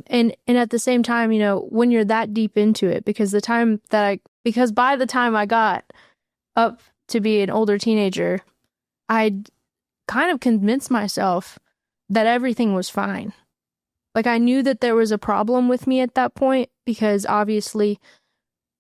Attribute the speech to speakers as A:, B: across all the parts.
A: And at the same time, you know, when you're that deep into it, because by the time I got up to be an older teenager, I'd kind of convinced myself that everything was fine. Like, I knew that there was a problem with me at that point, because obviously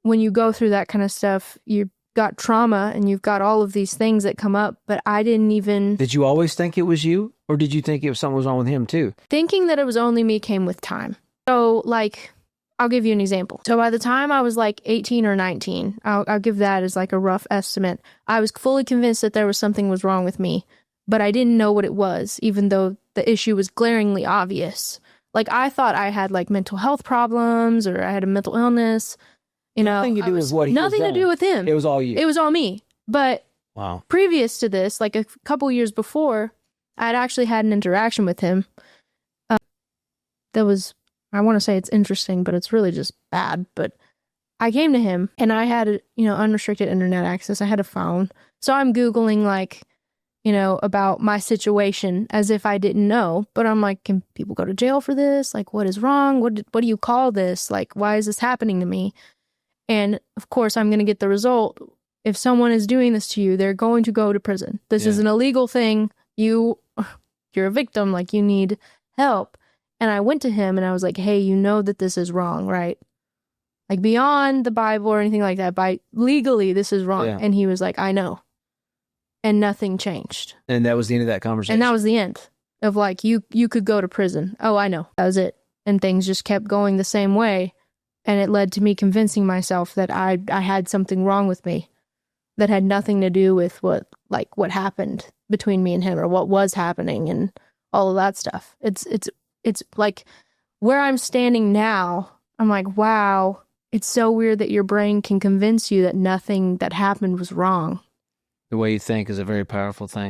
A: when you go through that kind of stuff, you've got trauma and you've got all of these things that come up, but I didn't even...
B: Did you always think it was you? Or did you think it was something was wrong with him too?
A: Thinking that it was only me came with time. So, like, I'll give you an example. So by the time I was like 18 or 19, I'll give that as like a rough estimate, I was fully convinced that there was something was wrong with me, but I didn't know what it was, even though the issue was glaringly obvious. Like, I thought I had like mental health problems or I had a mental illness. You know,
B: nothing to do with what he
A: nothing
B: was
A: to do with him.
B: It was all you.
A: It was all me. But
B: wow.
A: Previous to this, like a couple years before, I'd actually had an interaction with him. That was, I want to say it's interesting, but it's really just bad. But I came to him and I had, unrestricted internet access. I had a phone. So I'm Googling like, about my situation as if I didn't know. But I'm like, can people go to jail for this? Like, what is wrong? What do you call this? Like, why is this happening to me? And of course, I'm going to get the result. If someone is doing this to you, they're going to go to prison. This is an illegal thing. You're a victim. Like, you need help. And I went to him and I was like, hey, you know that this is wrong, right? Like, beyond the Bible or anything like that, legally, this is wrong. Yeah. And he was like, I know. And nothing changed.
B: And that was the end of that conversation.
A: And that was the end of like, you could go to prison. Oh, I know. That was it. And things just kept going the same way. And it led to me convincing myself that I had something wrong with me that had nothing to do with what happened between me and him or what was happening and all of that stuff. It's like where I'm standing now, I'm like, wow, it's so weird that your brain can convince you that nothing that happened was wrong.
B: The way you think is a very powerful thing.